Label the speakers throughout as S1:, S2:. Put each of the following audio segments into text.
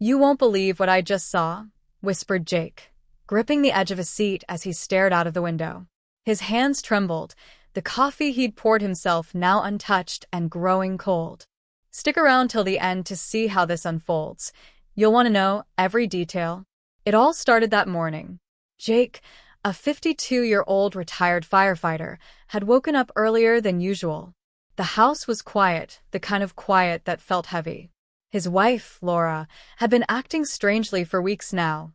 S1: "You won't believe what I just saw," whispered Jake, gripping the edge of his seat as he stared out of the window. His hands trembled, the coffee he'd poured himself now untouched and growing cold. "Stick around till the end to see how this unfolds. You'll want to know every detail." It all started that morning. Jake, a 52-year-old retired firefighter, had woken up earlier than usual. The house was quiet, the kind of quiet that felt heavy. His wife, Laura, had been acting strangely for weeks now,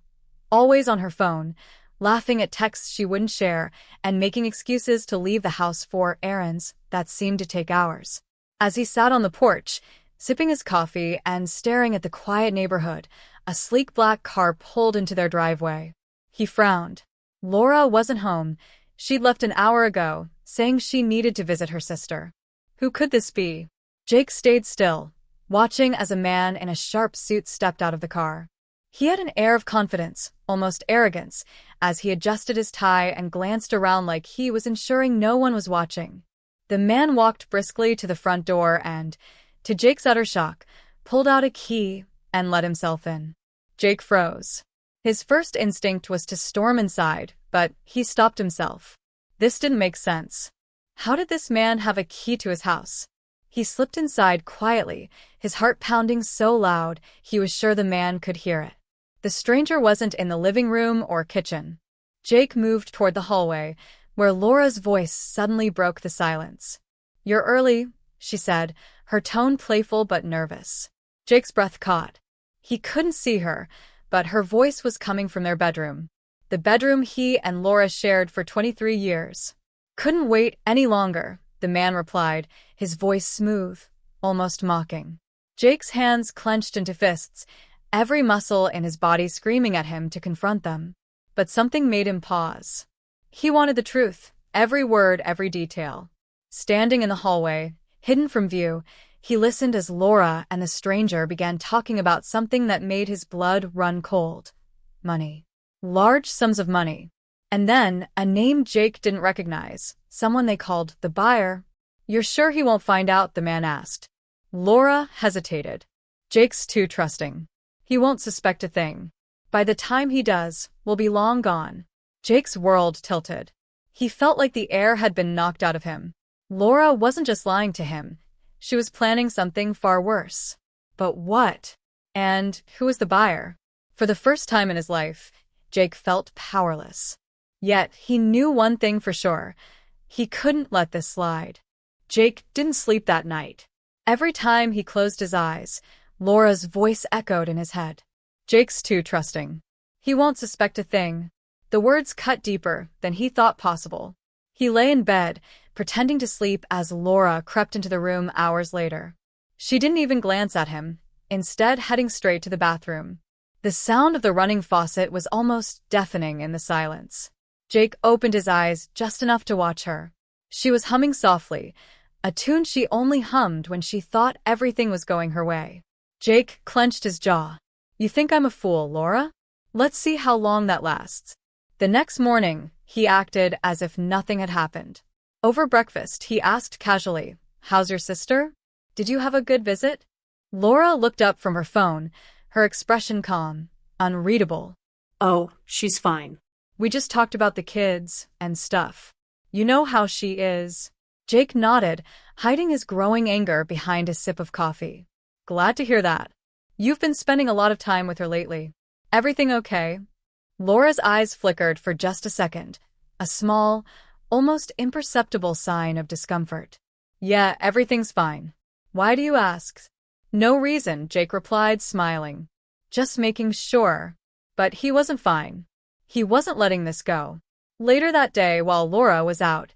S1: always on her phone, laughing at texts she wouldn't share, and making excuses to leave the house for errands that seemed to take hours. As he sat on the porch, sipping his coffee and staring at the quiet neighborhood, a sleek black car pulled into their driveway. He frowned. Laura wasn't home. She'd left an hour ago, saying she needed to visit her sister. Who could this be? Jake stayed still, watching as a man in a sharp suit stepped out of the car. He had an air of confidence, almost arrogance, as he adjusted his tie and glanced around like he was ensuring no one was watching. The man walked briskly to the front door and, to Jake's utter shock, pulled out a key and let himself in. Jake froze. His first instinct was to storm inside, but he stopped himself. This didn't make sense. How did this man have a key to his house? He slipped inside quietly, his heart pounding so loud he was sure the man could hear it. The stranger wasn't in the living room or kitchen. Jake moved toward the hallway, where Laura's voice suddenly broke the silence. "You're early," she said, her tone playful but nervous. Jake's breath caught. He couldn't see her, but her voice was coming from their bedroom. The bedroom he and Laura shared for 23 years. "Couldn't wait any longer," the man replied, his voice smooth, almost mocking. Jake's hands clenched into fists, every muscle in his body screaming at him to confront them. But something made him pause. He wanted the truth, every word, every detail. Standing in the hallway, hidden from view, he listened as Laura and the stranger began talking about something that made his blood run cold. Money. Large sums of money. And then, a name Jake didn't recognize, someone they called the buyer. "You're sure he won't find out?" the man asked. Laura hesitated. "Jake's too trusting. He won't suspect a thing. By the time he does, we'll be long gone." Jake's world tilted. He felt like the air had been knocked out of him. Laura wasn't just lying to him. She was planning something far worse. But what? And who was the buyer? For the first time in his life, Jake felt powerless. Yet he knew one thing for sure. He couldn't let this slide. Jake didn't sleep that night. Every time he closed his eyes, Laura's voice echoed in his head. "Jake's too trusting. He won't suspect a thing." The words cut deeper than he thought possible. He lay in bed, pretending to sleep as Laura crept into the room hours later. She didn't even glance at him, instead heading straight to the bathroom. The sound of the running faucet was almost deafening in the silence. Jake opened his eyes just enough to watch her. She was humming softly, a tune she only hummed when she thought everything was going her way. Jake clenched his jaw. "You think I'm a fool, Laura? Let's see how long that lasts." The next morning, he acted as if nothing had happened. Over breakfast, he asked casually, "How's your sister? Did you have a good visit?" Laura looked up from her phone, her expression calm, unreadable.
S2: "Oh, she's fine.
S1: "We just talked about the kids and stuff. You know how she is." Jake nodded, hiding his growing anger behind a sip of coffee. "Glad to hear that. You've been spending a lot of time with her lately. Everything okay?" Laura's eyes flickered for just a second, a small, almost imperceptible sign of discomfort. "Yeah, everything's fine. Why do you ask?" "No reason," Jake replied, smiling. "Just making sure." But he wasn't fine. He wasn't letting this go. Later that day, while Laura was out,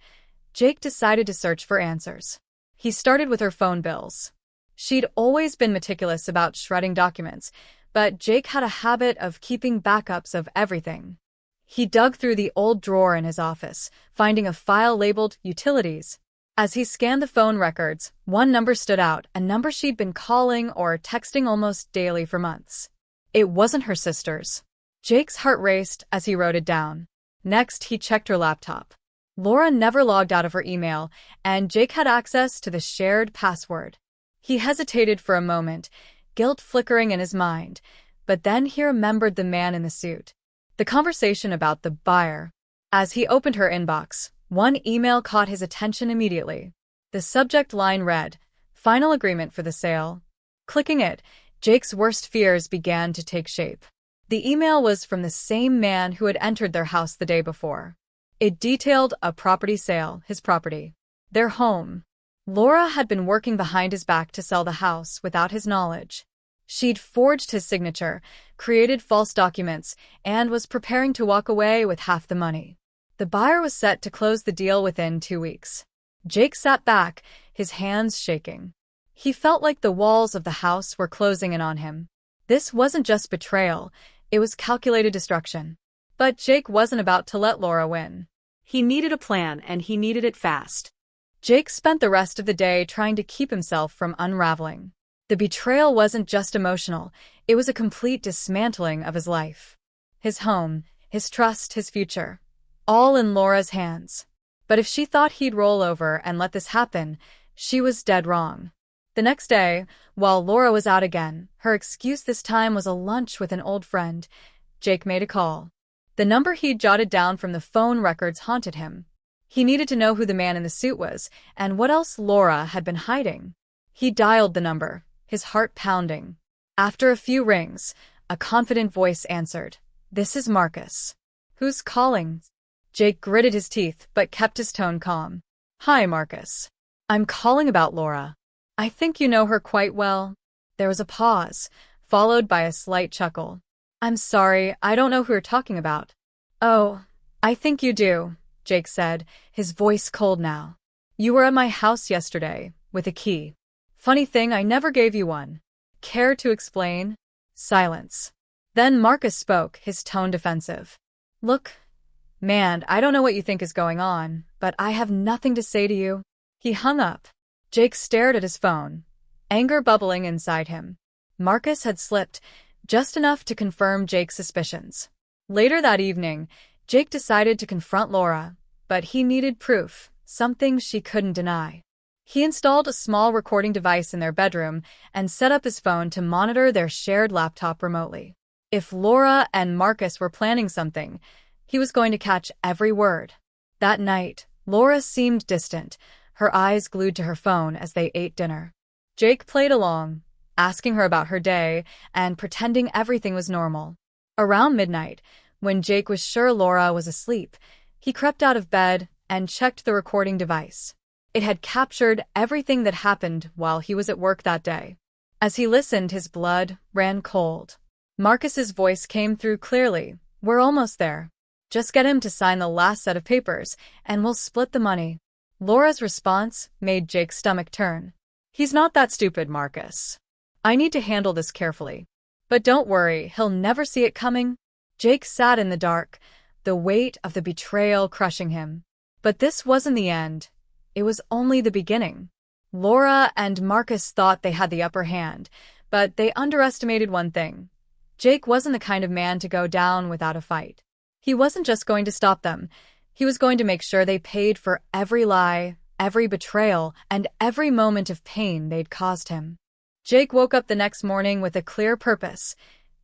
S1: Jake decided to search for answers. He started with her phone bills. She'd always been meticulous about shredding documents, but Jake had a habit of keeping backups of everything. He dug through the old drawer in his office, finding a file labeled Utilities. As he scanned the phone records, one number stood out, a number she'd been calling or texting almost daily for months. It wasn't her sister's. Jake's heart raced as he wrote it down. Next, he checked her laptop. Laura never logged out of her email, and Jake had access to the shared password. He hesitated for a moment, guilt flickering in his mind, but then he remembered the man in the suit. The conversation about the buyer. As he opened her inbox, one email caught his attention immediately. The subject line read, "Final agreement for the sale." Clicking it, Jake's worst fears began to take shape. The email was from the same man who had entered their house the day before. It detailed a property sale, his property, their home. Laura had been working behind his back to sell the house without his knowledge. She'd forged his signature, created false documents, and was preparing to walk away with half the money. The buyer was set to close the deal within 2 weeks. Jake sat back, his hands shaking. He felt like the walls of the house were closing in on him. This wasn't just betrayal, it was calculated destruction. But Jake wasn't about to let Laura win.
S2: He needed a plan, and he needed it fast.
S1: Jake spent the rest of the day trying to keep himself from unraveling. The betrayal wasn't just emotional, it was a complete dismantling of his life. His home, his trust, his future. All in Laura's hands. But if she thought he'd roll over and let this happen, she was dead wrong. The next day, while Laura was out again, her excuse this time was a lunch with an old friend, Jake made a call. The number he'd jotted down from the phone records haunted him. He needed to know who the man in the suit was, and what else Laura had been hiding. He dialed the number, his heart pounding. After a few rings, a confident voice answered. "This is Marcus." "Who's calling?" Jake gritted his teeth but kept his tone calm. "Hi, Marcus. I'm calling about Laura. I think you know her quite well." There was a pause, followed by a slight chuckle. "I'm sorry, I don't know who you're talking about." "Oh, I think you do," Jake said, his voice cold now. "You were at my house yesterday, with a key. Funny thing, I never gave you one. Care to explain?" Silence. Then Marcus spoke, his tone defensive. "Look, man, I don't know what you think is going on, but I have nothing to say to you." He hung up. Jake stared at his phone, anger bubbling inside him. Marcus had slipped, just enough to confirm Jake's suspicions. Later that evening, Jake decided to confront Laura, but he needed proof, something she couldn't deny. He installed a small recording device in their bedroom and set up his phone to monitor their shared laptop remotely. If Laura and Marcus were planning something, he was going to catch every word. That night, Laura seemed distant, her eyes glued to her phone as they ate dinner. Jake played along, asking her about her day and pretending everything was normal. Around midnight, when Jake was sure Laura was asleep, he crept out of bed and checked the recording device. It had captured everything that happened while he was at work that day. As he listened, his blood ran cold. Marcus's voice came through clearly. "We're almost there. Just get him to sign the last set of papers, and we'll split the money." Laura's response made Jake's stomach turn. "He's not that stupid, Marcus. I need to handle this carefully. But don't worry, he'll never see it coming." Jake sat in the dark, the weight of the betrayal crushing him. But this wasn't the end. It was only the beginning. Laura and Marcus thought they had the upper hand, but they underestimated one thing. Jake wasn't the kind of man to go down without a fight. He wasn't just going to stop them. He was going to make sure they paid for every lie, every betrayal, and every moment of pain they'd caused him. Jake woke up the next morning with a clear purpose.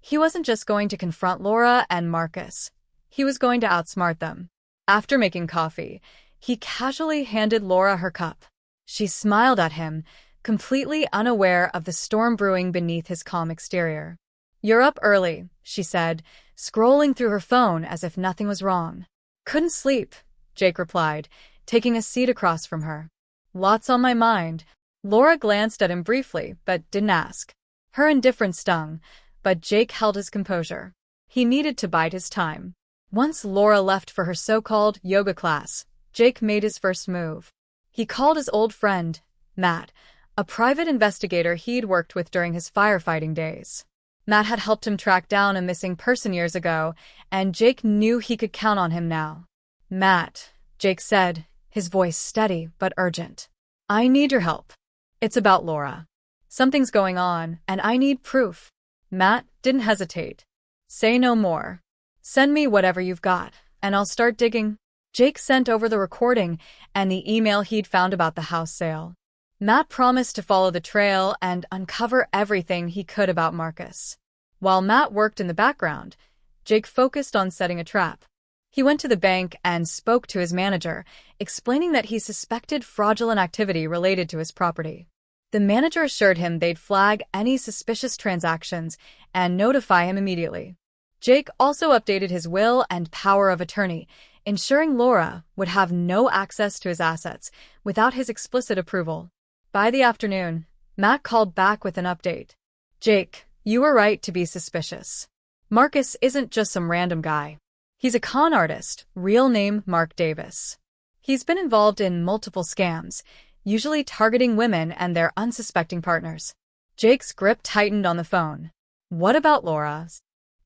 S1: He wasn't just going to confront Laura and Marcus. He was going to outsmart them. After making coffee, he casually handed Laura her cup. She smiled at him, completely unaware of the storm brewing beneath his calm exterior. "You're up early," she said, scrolling through her phone as if nothing was wrong. "Couldn't sleep," Jake replied, taking a seat across from her. "Lots on my mind." Laura glanced at him briefly, but didn't ask. Her indifference stung, but Jake held his composure. He needed to bide his time. Once Laura left for her so-called yoga class, Jake made his first move. He called his old friend, Matt, a private investigator he'd worked with during his firefighting days. Matt had helped him track down a missing person years ago, and Jake knew he could count on him now. "Matt," Jake said, his voice steady but urgent. "I need your help. It's about Laura. Something's going on, and I need proof." Matt didn't hesitate. "Say no more. Send me whatever you've got, and I'll start digging." Jake sent over the recording and the email he'd found about the house sale. Matt promised to follow the trail and uncover everything he could about Marcus. While Matt worked in the background, Jake focused on setting a trap. He went to the bank and spoke to his manager, explaining that he suspected fraudulent activity related to his property. The manager assured him they'd flag any suspicious transactions and notify him immediately. Jake also updated his will and power of attorney, ensuring Laura would have no access to his assets without his explicit approval. By the afternoon, Matt called back with an update. "Jake, you were right to be suspicious. Marcus isn't just some random guy. He's a con artist, real name Mark Davis. He's been involved in multiple scams, usually targeting women and their unsuspecting partners." Jake's grip tightened on the phone. "What about Laura?"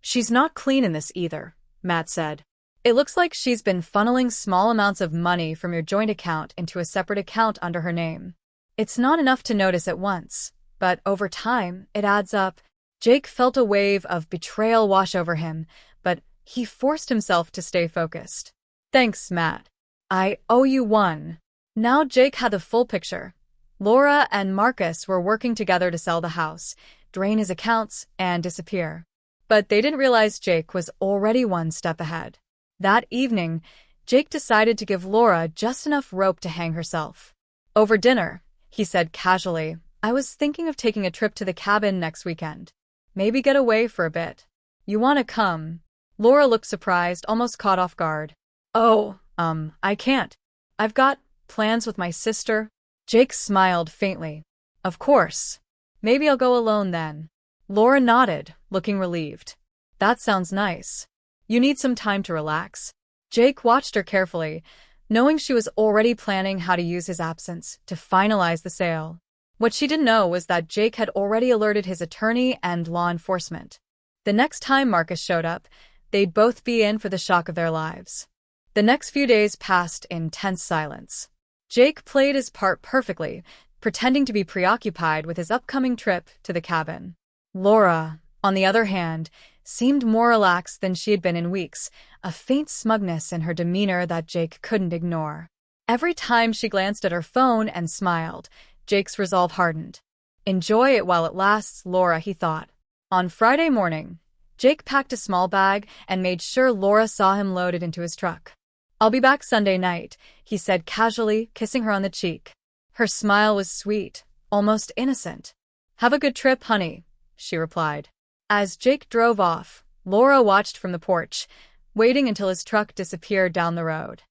S2: "She's not clean in this either," Matt said.
S1: "It looks like she's been funneling small amounts of money from your joint account into a separate account under her name. It's not enough to notice at once, but over time, it adds up." Jake felt a wave of betrayal wash over him, but he forced himself to stay focused. "Thanks, Matt. I owe you one." Now Jake had the full picture. Laura and Marcus were working together to sell the house, drain his accounts, and disappear. But they didn't realize Jake was already one step ahead. That evening, Jake decided to give Laura just enough rope to hang herself. Over dinner, he said casually, "I was thinking of taking a trip to the cabin next weekend. Maybe get away for a bit. You want to come?" Laura looked surprised, almost caught off guard. "Oh, I can't. I've got plans with my sister." Jake smiled faintly. "Of course. Maybe I'll go alone then." Laura nodded, looking relieved. "That sounds nice. You need some time to relax." Jake watched her carefully, knowing she was already planning how to use his absence to finalize the sale. What she didn't know was that Jake had already alerted his attorney and law enforcement. The next time Marcus showed up, they'd both be in for the shock of their lives. The next few days passed in tense silence. Jake played his part perfectly, pretending to be preoccupied with his upcoming trip to the cabin. Laura, on the other hand, seemed more relaxed than she had been in weeks, a faint smugness in her demeanor that Jake couldn't ignore. Every time she glanced at her phone and smiled, Jake's resolve hardened. "Enjoy it while it lasts, Laura," he thought. On Friday morning, Jake packed a small bag and made sure Laura saw him loaded into his truck. "I'll be back Sunday night," he said casually, kissing her on the cheek. Her smile was sweet, almost innocent. "Have a good trip, honey," she replied. As Jake drove off, Laura watched from the porch, waiting until his truck disappeared down the road.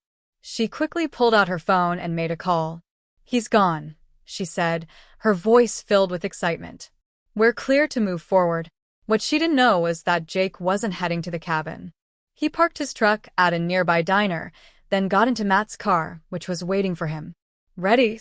S1: She quickly pulled out her phone and made a call. "He's gone," she said, her voice filled with excitement. "We're clear to move forward." What she didn't know was that Jake wasn't heading to the cabin. He parked his truck at a nearby diner, then got into Matt's car, which was waiting for him. "Ready?"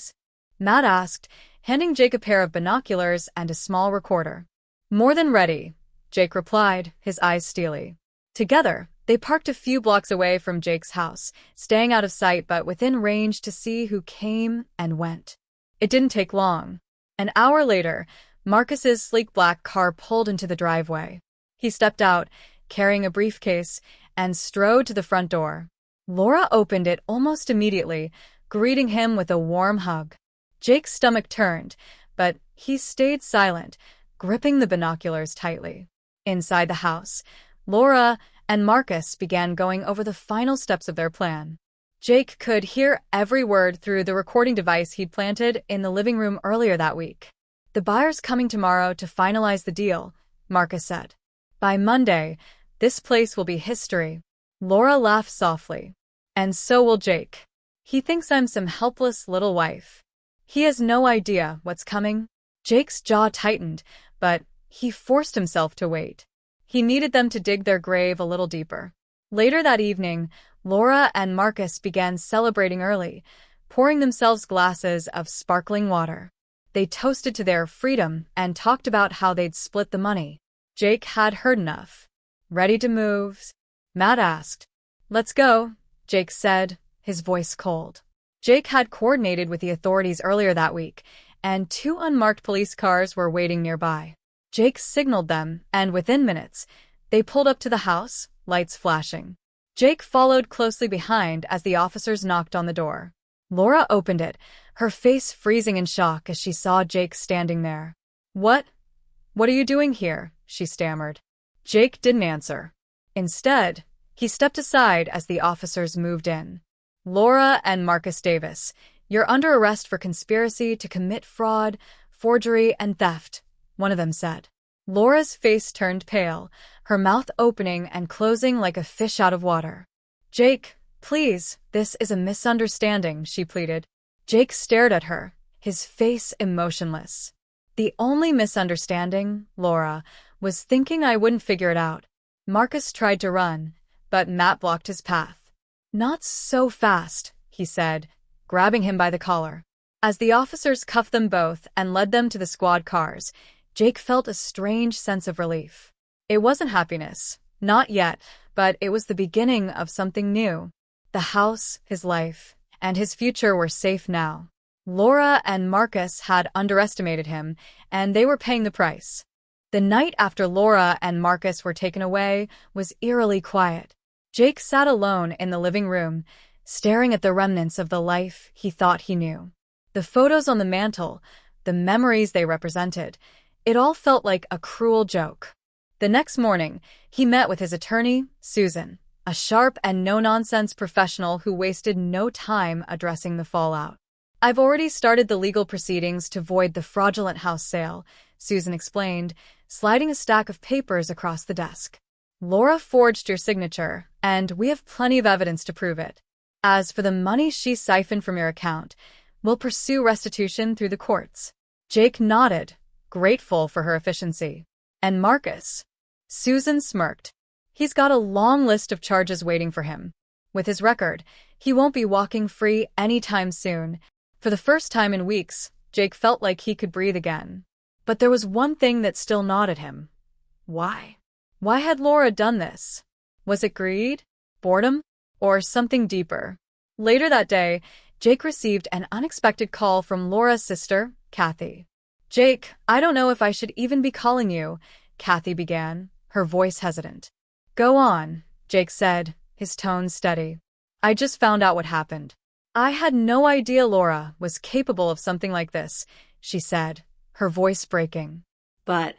S1: Matt asked, handing Jake a pair of binoculars and a small recorder. "More than ready," Jake replied, his eyes steely. Together, they parked a few blocks away from Jake's house, staying out of sight but within range to see who came and went. It didn't take long. An hour later, Marcus's sleek black car pulled into the driveway. He stepped out, carrying a briefcase, and strode to the front door. Laura opened it almost immediately, greeting him with a warm hug. Jake's stomach turned, but he stayed silent, gripping the binoculars tightly. Inside the house, Laura and Marcus began going over the final steps of their plan. Jake could hear every word through the recording device he'd planted in the living room earlier that week. "The buyer's coming tomorrow to finalize the deal," Marcus said. "By Monday, this place will be history." Laura laughed softly. "And so will Jake. He thinks I'm some helpless little wife. He has no idea what's coming." Jake's jaw tightened, but he forced himself to wait. He needed them to dig their grave a little deeper. Later that evening, Laura and Marcus began celebrating early, pouring themselves glasses of sparkling water. They toasted to their freedom and talked about how they'd split the money. Jake had heard enough. "Ready to move?" Matt asked. "Let's go," Jake said, his voice cold. Jake had coordinated with the authorities earlier that week, and 2 unmarked police cars were waiting nearby. Jake signaled them, and within minutes, they pulled up to the house, lights flashing. Jake followed closely behind as the officers knocked on the door. Laura opened it, her face freezing in shock as she saw Jake standing there. What are you doing here?" she stammered. Jake didn't answer. Instead, he stepped aside as the officers moved in. "Laura and Marcus Davis, you're under arrest for conspiracy to commit fraud, forgery, and theft," one of them said. Laura's face turned pale, her mouth opening and closing like a fish out of water. "Jake, please, this is a misunderstanding," she pleaded. Jake stared at her, his face emotionless. "The only misunderstanding, Laura, was thinking I wouldn't figure it out." Marcus tried to run, but Matt blocked his path. "Not so fast," he said, grabbing him by the collar. As the officers cuffed them both and led them to the squad cars, Jake felt a strange sense of relief. It wasn't happiness, not yet, but it was the beginning of something new. The house, his life, and his future were safe now. Laura and Marcus had underestimated him, and they were paying the price. The night after Laura and Marcus were taken away was eerily quiet. Jake sat alone in the living room, staring at the remnants of the life he thought he knew. The photos on the mantel, the memories they represented, it all felt like a cruel joke. The next morning, he met with his attorney, Susan, a sharp and no-nonsense professional who wasted no time addressing the fallout. "I've already started the legal proceedings to void the fraudulent house sale," Susan explained, sliding a stack of papers across the desk. "Laura forged your signature, and we have plenty of evidence to prove it. As for the money she siphoned from your account, we'll pursue restitution through the courts." Jake nodded, grateful for her efficiency. "And Marcus?" Susan smirked. "He's got a long list of charges waiting for him. With his record, he won't be walking free anytime soon." For the first time in weeks, Jake felt like he could breathe again. But there was one thing that still gnawed at him. Why? Why had Laura done this? Was it greed? Boredom? Or something deeper? Later that day, Jake received an unexpected call from Laura's sister, Kathy. "Jake, I don't know if I should even be calling you," Kathy began, her voice hesitant. "Go on," Jake said, his tone steady. "I just found out what happened." "I had no idea Laura was capable of something like this," she said, her voice breaking. "But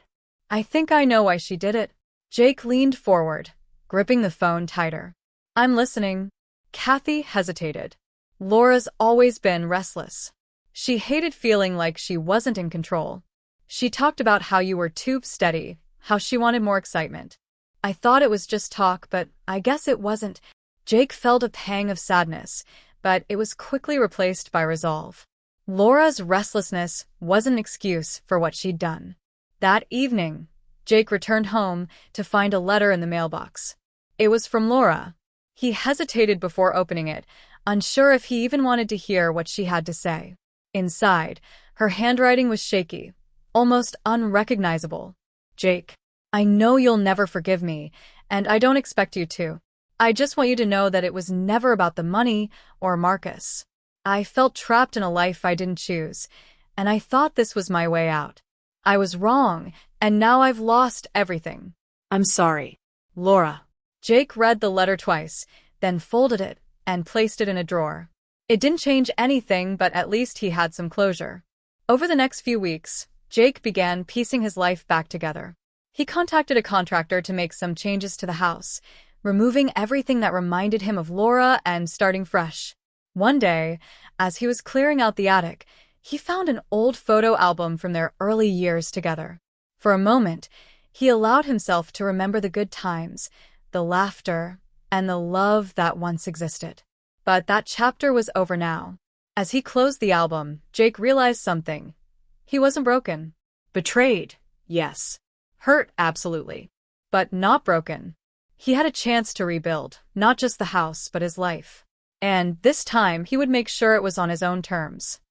S1: I think I know why she did it." Jake leaned forward, gripping the phone tighter. "I'm listening." Kathy hesitated. Laura's always been restless. She hated feeling like she wasn't in control. She talked about how you were too steady, how she wanted more excitement. "I thought it was just talk, but I guess it wasn't." Jake felt a pang of sadness, but it was quickly replaced by resolve. Laura's restlessness wasn't an excuse for what she'd done. That evening, Jake returned home to find a letter in the mailbox. It was from Laura. He hesitated before opening it, unsure if he even wanted to hear what she had to say. Inside, her handwriting was shaky, almost unrecognizable. "Jake, I know you'll never forgive me, and I don't expect you to. I just want you to know that it was never about the money or Marcus. I felt trapped in a life I didn't choose, and I thought this was my way out. I was wrong, and now I've lost everything. I'm sorry, Laura." Jake read the letter twice, then folded it and placed it in a drawer. It didn't change anything, but at least he had some closure. Over the next few weeks, Jake began piecing his life back together. He contacted a contractor to make some changes to the house, removing everything that reminded him of Laura and starting fresh. One day, as he was clearing out the attic, he found an old photo album from their early years together. For a moment, he allowed himself to remember the good times, the laughter, and the love that once existed. But that chapter was over now. As he closed the album, Jake realized something. He wasn't broken. Betrayed, yes. Hurt, absolutely. But not broken. He had a chance to rebuild, not just the house, but his life. And this time, he would make sure it was on his own terms.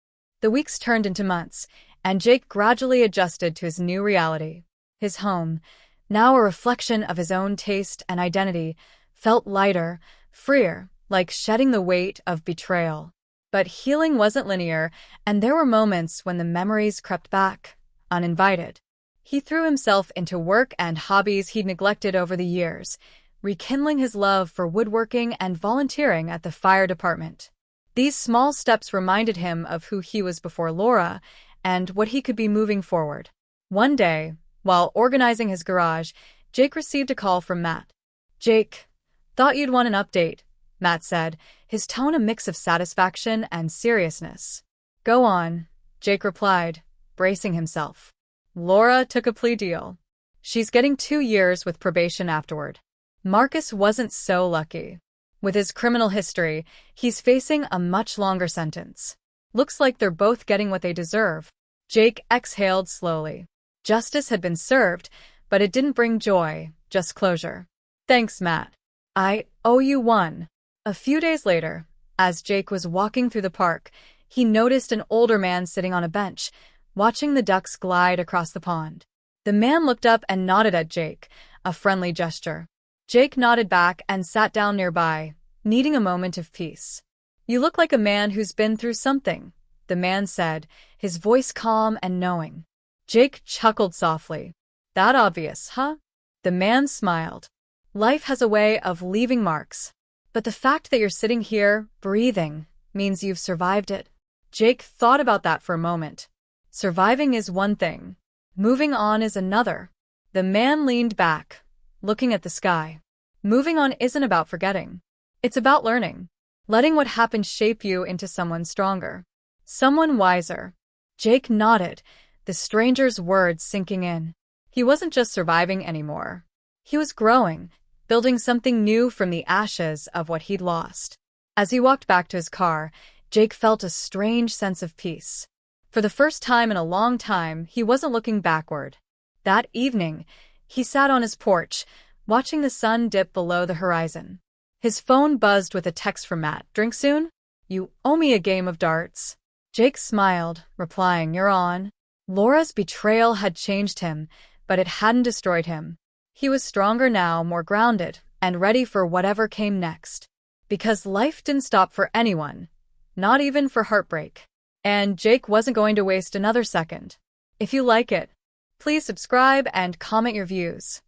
S1: The weeks turned into months, and Jake gradually adjusted to his new reality. His home, now a reflection of his own taste and identity, felt lighter, freer, like shedding the weight of betrayal. But healing wasn't linear, and there were moments when the memories crept back, uninvited. He threw himself into work and hobbies he'd neglected over the years, rekindling his love for woodworking and volunteering at the fire department. These small steps reminded him of who he was before Laura and what he could be moving forward. One day, while organizing his garage, Jake received a call from Matt. "Jake, thought you'd want an update," Matt said, his tone a mix of satisfaction and seriousness. "Go on," Jake replied, bracing himself. "Laura took a plea deal. She's getting 2 years with probation afterward." Marcus wasn't so lucky. With his criminal history, he's facing a much longer sentence. Looks like they're both getting what they deserve. Jake exhaled slowly. Justice had been served, but it didn't bring joy, just closure. "Thanks, Matt. I owe you one." A few days later, as Jake was walking through the park, he noticed an older man sitting on a bench, watching the ducks glide across the pond. The man looked up and nodded at Jake, a friendly gesture. Jake nodded back and sat down nearby, needing a moment of peace. "You look like a man who's been through something," the man said, his voice calm and knowing. Jake chuckled softly. "That obvious, huh?" The man smiled. "Life has a way of leaving marks. But the fact that you're sitting here, breathing, means you've survived it." Jake thought about that for a moment. Surviving is one thing. Moving on is another. The man leaned back, looking at the sky. Moving on isn't about forgetting. It's about learning. Letting what happened shape you into someone stronger. Someone wiser. Jake nodded, the stranger's words sinking in. He wasn't just surviving anymore. He was growing, building something new from the ashes of what he'd lost. As he walked back to his car, Jake felt a strange sense of peace. For the first time in a long time, he wasn't looking backward. That evening, he sat on his porch, watching the sun dip below the horizon. His phone buzzed with a text from Matt. "Drink soon? You owe me a game of darts." Jake smiled, replying, "You're on." Laura's betrayal had changed him, but it hadn't destroyed him. He was stronger now, more grounded, and ready for whatever came next. Because life didn't stop for anyone, not even for heartbreak. And Jake wasn't going to waste another second. If you like it, please subscribe and comment your views.